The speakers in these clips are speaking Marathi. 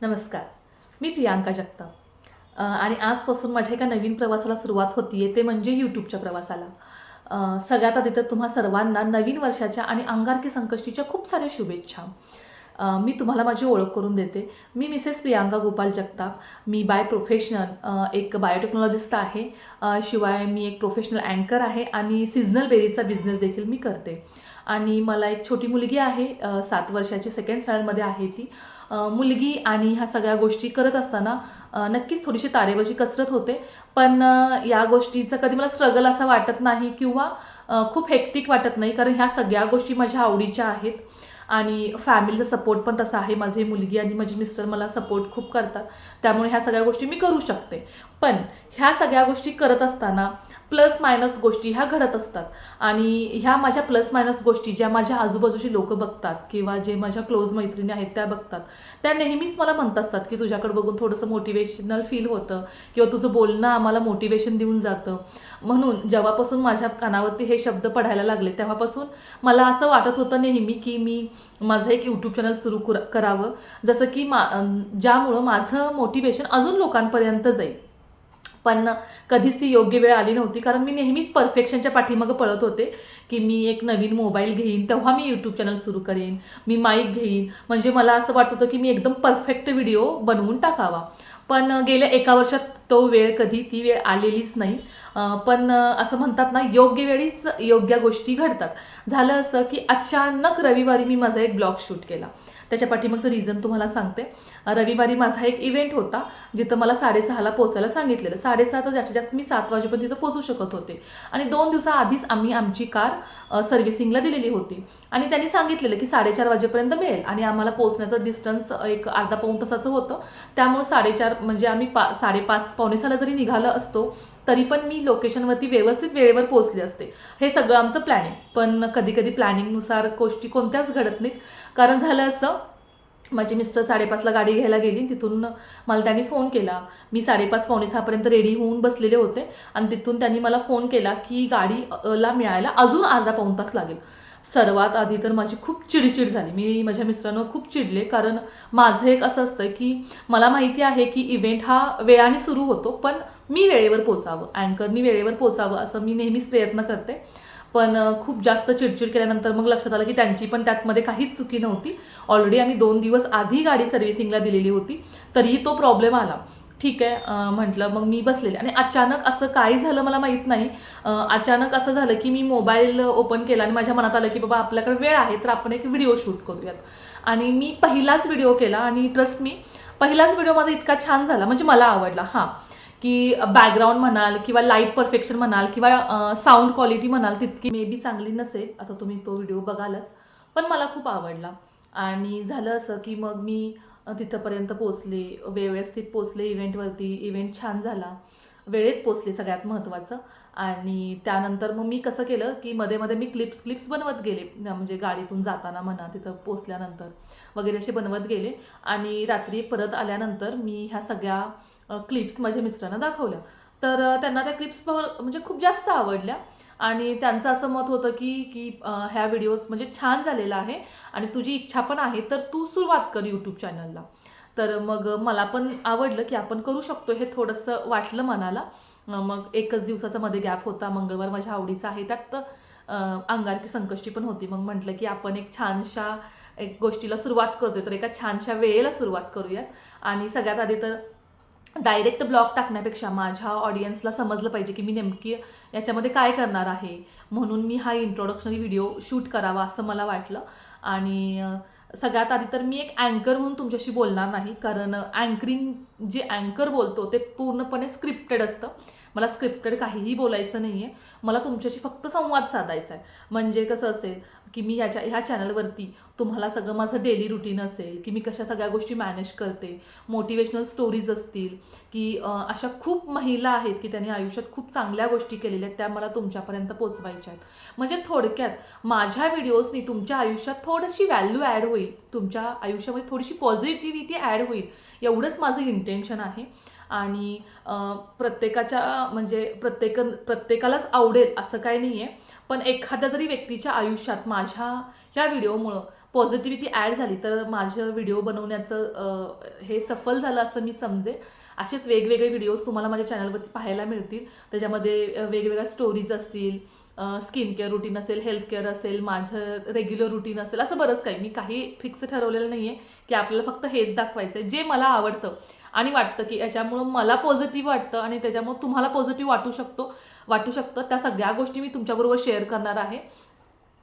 नमस्कार. मी प्रियांका जगताप आणि आजपासून माझ्या एका नवीन प्रवासाला सुरुवात होती आहे, ते म्हणजे यूट्यूबच्या प्रवासाला. सगळ्यात आधी तर तुम्हा सर्वांना नवीन वर्षाच्या आणि अंगारकी संकष्टीच्या खूप साऱ्या शुभेच्छा. मी तुम्हाला माझी ओळख करून देते. मी मिसेस प्रियांका गोपाल जगताप. मी बाय प्रोफेशनल एक बायोटेक्नॉलॉजिस्ट आहे. शिवाय मी एक प्रोफेशनल अँकर आहे आणि सीझनल बेरीजचा बिझनेस देखील मी करते. आणि मला एक छोटी मुलगी आहे, 7 वर्षाची, सेकंड स्टँडर्डमध्ये आहे ती. मुलगी आणि ह्या सगळ्या गोष्टी करत असताना नक्कीच थोडीशी तारेवरची कसरत होते. पण या गोष्टीचा कधी मला स्ट्रगल असा वाटत नाही किंवा खूप हेक्टिक वाटत नाही, कारण ह्या सगळ्या गोष्टी माझ्या आवडीच्या आहेत. आणि फॅमिलीचा सपोर्ट पण तसा आहे. माझी मुलगी आणि माझे मिस्टर मला सपोर्ट खूप करतात, त्यामुळे ह्या सगळ्या गोष्टी मी करू शकते. पण ह्या सगळ्या गोष्टी करत असताना प्लस मायनस गोष्टी ह्या घडत असतात. आणि ह्या माझ्या प्लस मायनस गोष्टी ज्या माझ्या आजूबाजूची लोक बघतात किंवा जे माझ्या क्लोज मैत्रिणी आहेत त्या बघतात, त्या नेहमीच मला म्हणत असतात की तुझ्याकडे बघून थोडंसं मोटिवेशनल फील होतं किंवा तुझं बोलणं आम्हाला मोटिवेशन देऊन जातं. म्हणून जेव्हापासून माझ्या कानावरती हे शब्द पडायला लागले तेव्हापासून मला असं वाटत होतं नेहमी की मी माझं एक यूट्यूब चॅनल सुरू करावं, जसं की ज्यामुळं माझं मोटिवेशन अजून लोकांपर्यंत जाईल. पण कधीच ती योग्य वेळ आली नव्हती, कारण मी नेहमीच परफेक्शनच्या पाठीमागं पळत होते की मी एक नवीन मोबाईल घेईन तेव्हा मी यूट्यूब चॅनल सुरू करेन, मी माईक घेईन, म्हणजे मला असं वाटत होतं की मी एकदम परफेक्ट व्हिडिओ बनवून टाकावा. पण गेल्या 1 वर्षात ती वेळ आलेलीच नाही. पण असं म्हणतात ना, योग्य वेळीच योग्य गोष्टी घडतात. झालं असं की अचानक रविवारी मी माझा एक ब्लॉग शूट केला. त्याच्या पाठीमागचं रिझन तुम्हाला सांगते. रविवारी माझा एक इव्हेंट होता जिथं मला 6:30ला पोहोचायला सांगितलेलं. 6:30 तर जास्तीत जास्त मी 7 वाजेपर्यंत तिथं पोहोचू शकत होते. आणि 2 दिवसाआधीच आम्ही आमची कार सर्व्हिसिंगला दिलेली होती आणि त्यांनी सांगितलेलं की 4:30 वाजेपर्यंत मिळेल. आणि आम्हाला पोहोचण्याचं डिस्टन्स एक अर्धा पाऊण तासाचं होतं. त्यामुळे 4:30 म्हणजे आम्ही 5:30 पावणे 6ला जरी निघालं असतो तरी पण मी लोकेशनवरती व्यवस्थित वेळेवर पोहोचले असते. हे सगळं आमचं प्लॅनिंग. पण कधी कधी प्लॅनिंगनुसार गोष्टी कोणत्याच घडत नाहीत. कारण झालं असं, माझे मिस्टर 5:30ला गाडी घ्यायला गेली. तिथून मला त्यांनी फोन केला. मी 5:30 पावणे 6पर्यंत रेडी होऊन बसलेले होते आणि तिथून त्यांनी मला फोन केला की गाडीला मिळायला अजून अर्धा पाऊण तास लागेल. सर्वात आधी तर माझी खूप चिडचिड झाली. मी माझ्या मिस्टरांवर खूप चिडले, कारण माझं एक असं असतं की मला माहिती आहे की इव्हेंट हा वेळाने सुरू होतो, पण मी वेळेवर पोचावं, अँकरनी वेळेवर पोचावं असं मी नेहमीच प्रयत्न करते. पण खूप जास्त चिडचिड केल्यानंतर मग लक्षात आलं की त्यांची पण त्यातमध्ये काहीच चुकी नव्हती. ऑलरेडी आम्ही 2 दिवस आधी गाडी सर्व्हिसिंगला दिलेली होती, तरीही तो प्रॉब्लेम आला. ठीक आहे म्हटलं, मग मी बसलेले आणि अचानक असं काय झालं मला माहीत नाही. अचानक असं झालं की मी मोबाईल ओपन केला आणि माझ्या मनात आलं की बाबा आपल्याकडे वेळ आहे तर आपण एक व्हिडिओ शूट करूयात. आणि मी पहिलाच व्हिडिओ केला आणि ट्रस्ट मी, पहिलाच व्हिडिओ माझा इतका छान झाला, म्हणजे मला आवडला. हां, की बॅकग्राऊंड म्हणाल किंवा लाईट परफेक्शन म्हणाल किंवा साऊंड क्वालिटी म्हणाल तितकी मे बी चांगली नसेल, आता तुम्ही तो व्हिडिओ बघालच, पण मला खूप आवडला. आणि झालं असं की मग मी तिथंपर्यंत पोचले, व्यवस्थित पोचले इव्हेंटवरती. इव्हेंट छान झाला, वेळेत पोचले सगळ्यात महत्त्वाचं. आणि त्यानंतर मग मी कसं केलं की मध्ये मध्ये मी क्लिप्स बनवत गेले, म्हणजे गाडीतून जाताना म्हणा, तिथं पोचल्यानंतर वगैरे असे बनवत गेले. आणि रात्री परत आल्यानंतर मी ह्या सगळ्या क्लिप्स माझ्या मिस्टरांना दाखवल्या. तर त्यांना त्या क्लिप्स म्हणजे खूप जास्त आवडल्या. आणि त्यांचं असं मत होतं की की ह्या व्हिडिओज म्हणजे छान झालेला आहे आणि तुझी इच्छा पण आहे तर तू सुरुवात कर यूट्यूब चॅनलला. तर मग मला पण आवडलं की आपण करू शकतो, हे थोडंसं वाटलं मनाला. मग एकच दिवसाचा मध्ये गॅप होता, मंगळवार माझ्या आवडीचा आहे, त्यात अंगारकी संकष्टी पण होती. मग म्हटलं की आपण एक छानशा एक गोष्टीला सुरुवात करतोय तर एका छानशा वेळेला सुरुवात करूयात. आणि सगळ्यात आधी तर डायरेक्ट ब्लॉग टाकण्यापेक्षा माझ्या ऑडियन्सला समजलं पाहिजे की मी नेमकी याच्यामध्ये काय करणार आहे, म्हणून मी हा इंट्रोडक्शनरी व्हिडिओ शूट करावा असं मला वाटलं. आणि सगळ्यात आधी तर मी एक अँकर म्हणून तुमच्याशी बोलणार नाही, कारण अँकरिंग जे अँकर बोलतो ते पूर्णपणे स्क्रिप्टेड असतं. मला स्क्रिप्टेड काहीही बोलायचं नाही आहे, मला तुमच्याशी फक्त संवाद साधायचा आहे. म्हणजे कसं असेल की मी ह्या चॅनलवरती तुम्हाला सगळं माझं डेली रुटीन असेल की मी कशा सगळ्या गोष्टी मॅनेज करते, मोटिवेशनल स्टोरीज असतील की अशा खूप महिला आहेत की त्यांनी आयुष्यात खूप चांगल्या गोष्टी केलेल्या आहेत, त्या मला तुमच्यापर्यंत पोचवायच्या आहेत. म्हणजे थोडक्यात माझ्या व्हिडिओजनी तुमच्या आयुष्यात थोडीशी व्हॅल्यू ॲड होईल, तुमच्या आयुष्यामध्ये थोडीशी पॉझिटिव्हिटी ॲड होईल, एवढंच माझं इंटेन्शन आहे. आणि प्रत्येकाच्या म्हणजे प्रत्येकालाच आवडेल असं काही नाही आहे, पण एखाद्या जरी व्यक्तीच्या आयुष्यात माझ्या ह्या व्हिडिओमुळं पॉझिटिव्हिटी ॲड झाली तर माझं व्हिडिओ बनवण्याचं हे सफल झालं असं मी समजेन. असेच वेगवेगळे व्हिडिओज तुम्हाला माझ्या चॅनलवरती पाहायला मिळतील. त्याच्यामध्ये वेगवेगळ्या स्टोरीज असतील, स्किन केअर रुटीन असेल, हेल्थ केअर असेल, माझं रेग्युलर रुटीन असेल, असं बरंच काही. मी काही फिक्स ठरवलेलं नाही आहे की आपल्याला फक्त हेच दाखवायचं आहे. जे मला आवडतं आणि वाटतं की याच्यामुळं मला पॉझिटिव्ह वाटतं आणि त्याच्यामुळं तुम्हाला पॉझिटिव्ह वाटू शकतं, त्या सगळ्या गोष्टी मी तुमच्याबरोबर शेअर करणार आहे.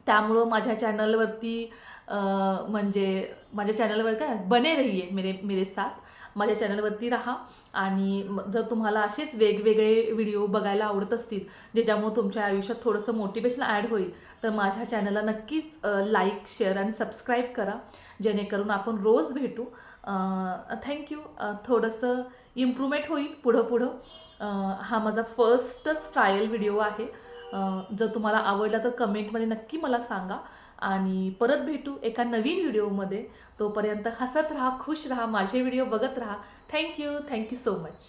त्यामुळं माझ्या चॅनलवरती म्हणजे माझ्या चॅनलवर काय बने रहिये मेरे साथ. माझ्या चॅनलवरती राहा आणि जर तुम्हाला असेच वेगवेगळे व्हिडिओ बघायला आवडत असतील ज्याच्यामुळे तुमच्या आयुष्यात थोडंसं मोटिवेशन ॲड होईल, तर माझ्या चॅनलला नक्कीच लाईक, शेअर आणि सबस्क्राईब करा, जेणेकरून आपण रोज भेटू. थँक्यू. थोडंसं इम्प्रूव्हमेंट होईल पुढं. हा माझा फर्स्टच ट्रायल व्हिडिओ आहे. जर तुम्हाला आवडला तर कमेंटमध्ये नक्की मला सांगा आणि परत भेटू एका नवीन व्हिडिओमध्ये. तोपर्यंत हसत राहा, खुश राहा, माझे व्हिडिओ बघत राहा. Thank you so much.